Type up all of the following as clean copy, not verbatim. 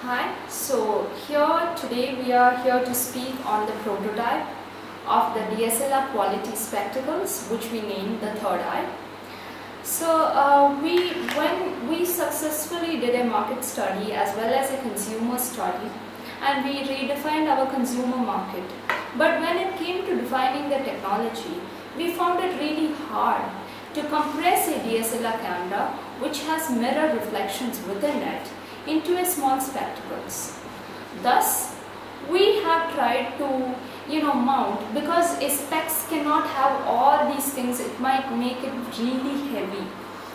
Hi, so here today we are here to speak on the prototype of the DSLR quality spectacles, which we named the third eye. So when we successfully did a market study as well as a consumer study, and we redefined our consumer market. But when it came to defining the technology, we found it really hard to compress a DSLR camera which has mirror reflections within it into a small spectacles. Thus, we have tried to mount, because a specs cannot have all these things, it might make it really heavy.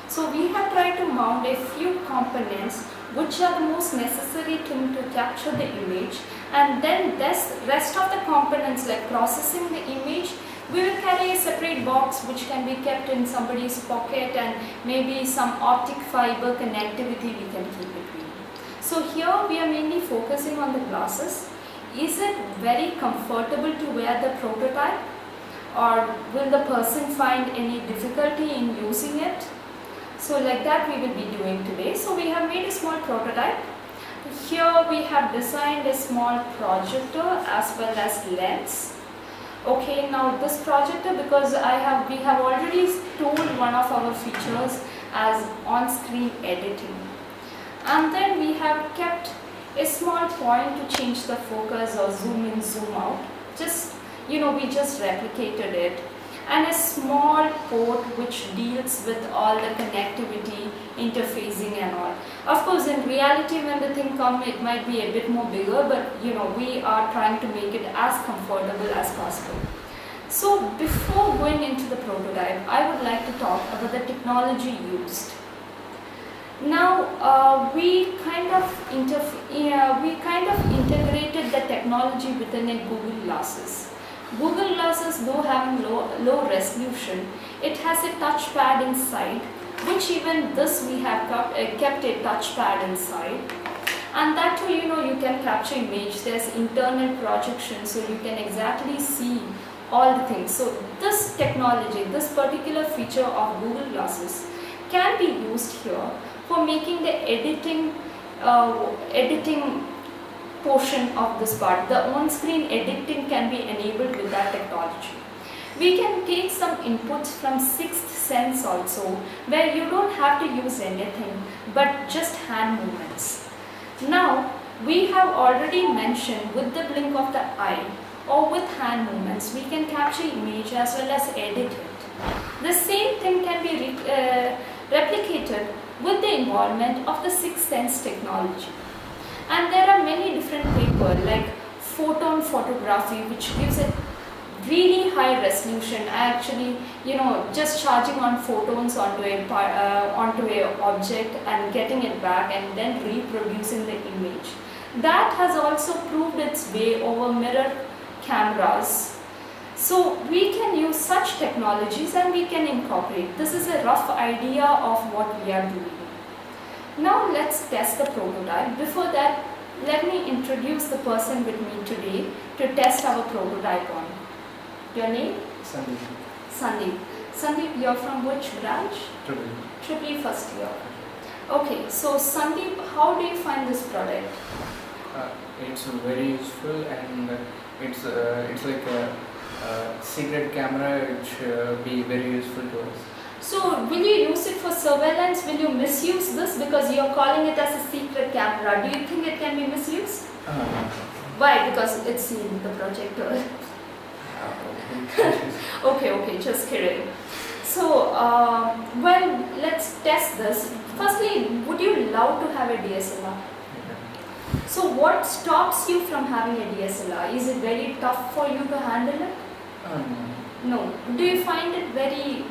So we have tried to mount a few components which are the most necessary thing to capture the image, and then this rest of the components like processing the image, we will carry a separate box which can be kept in somebody's pocket, and maybe some optic fiber connectivity we can keep between. So here we are mainly focusing on the glasses. Is it very comfortable to wear the prototype, or will the person find any difficulty in using it? So like that we will be doing today. So we have made a small prototype. Here we have designed a small projector as well as lens. Okay, now this projector, because we have already told one of our features as on-screen editing. And then we have kept a small point to change the focus or zoom in, zoom out. We just replicated it. And a small port which deals with all the connectivity, interfacing and all. Of course, in reality, when the thing comes, it might be a bit more bigger, but we are trying to make it as comfortable as possible. So before going into the prototype, I would like to talk about the technology used. Now we kind of integrated the technology within a Google Glasses. Google Glasses, though having low resolution, it has a touchpad inside, which even this we have kept a touchpad inside. And that too, you can capture image. There's internal projection, so you can exactly see all the things. So this technology, this particular feature of Google Glasses can be used here for making the editing portion of this part. The on-screen editing can be enabled with that technology. We can take some inputs from Sixth Sense also, where you don't have to use anything but just hand movements. Now we have already mentioned, with the blink of the eye or with hand movements, we can capture image as well as edit it. The same thing can be replicated with the involvement of the Sixth Sense technology. And there are many different papers like photon photography, which gives it really high resolution. Actually, just charging on photons onto a object and getting it back and then reproducing the image. That has also proved its way over mirror cameras. So we can use such technologies and we can incorporate. This is a rough idea of what we are doing. Now let's test the prototype. Before that, let me introduce the person with me today to test our prototype on. Your name? Sandeep. Sandeep. Sandeep, you're from which branch? Triple first year. Okay, so Sandeep, how do you find this product? It's very useful, and it's like a secret camera which be very useful to us. So will you use it for surveillance? Will you misuse this because you're calling it as a secret camera? Do you think it can be misused? Why? Because it's seen the projector. Okay, just kidding. So, well, let's test this. Firstly, would you love to have a DSLR? So what stops you from having a DSLR? Is it very tough for you to handle it? No. Do you find it very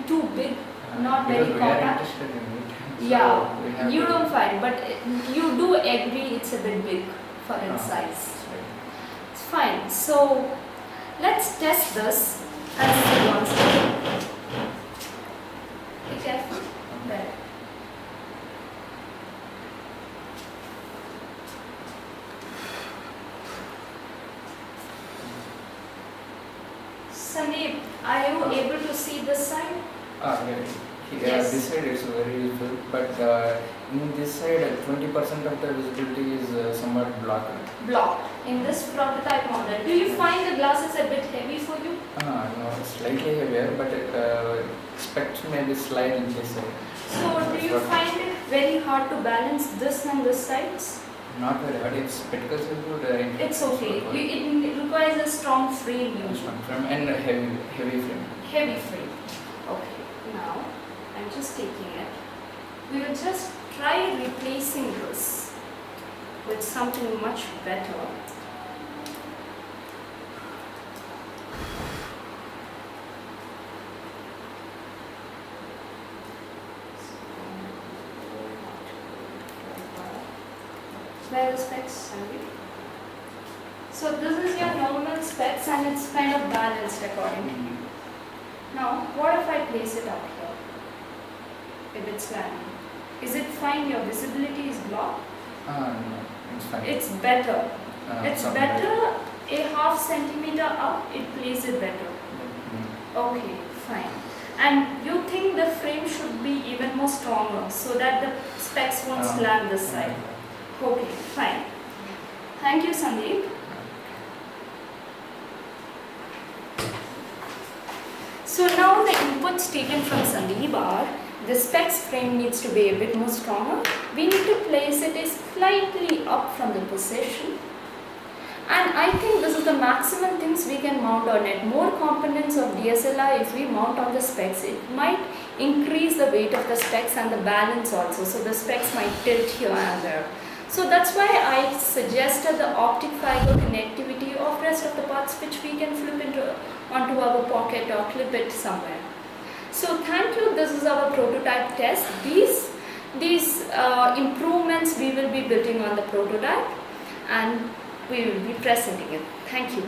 too big? Not very compact? So yeah, you don't find, but you do agree it's a bit big for its size. It's fine. So let's test this and see once. Be careful. There. Sandeep, are you able to see this side? Yeah. Yeah, Yes. this side it's very useful, but in this side 20% of the visibility is somewhat blocked. Blocked. In this prototype model, do you find the glasses a bit heavy for you? No, slightly heavier, but specs may be slight in this side. So do you find it very hard to balance this and this sides? Not very hard. It's spectacles is good. It's okay. It requires a strong frame usually. Strong frame and heavy frame. Heavy frame. Okay. Now I'm just taking it. We will just try replacing this with something much better. Where are the specs, Sandeep? So this is your normal specs and it's kind of balanced accordingly. Now, what if I place it out here? If it's landing. Is it fine? Your visibility is blocked? No, it's fine. It's better. It's some better a half centimeter up, it plays it better. Okay, fine. And you think the frame should be even more stronger so that the specs won't slant this side? Okay, fine. Thank you, Sandeep. So now the inputs taken from Sandeep are the specs frame needs to be a bit more stronger. We need to place it slightly up from the position. And I think this is the maximum things we can mount on it. More components of DSLR, if we mount on the specs, it might increase the weight of the specs and the balance also. So the specs might tilt here and there. So that's why I suggested the optic fiber connectivity of rest of the parts which we can flip onto our pocket or clip it somewhere. So thank you. This is our prototype test. These improvements we will be building on the prototype and we will be presenting it. Thank you.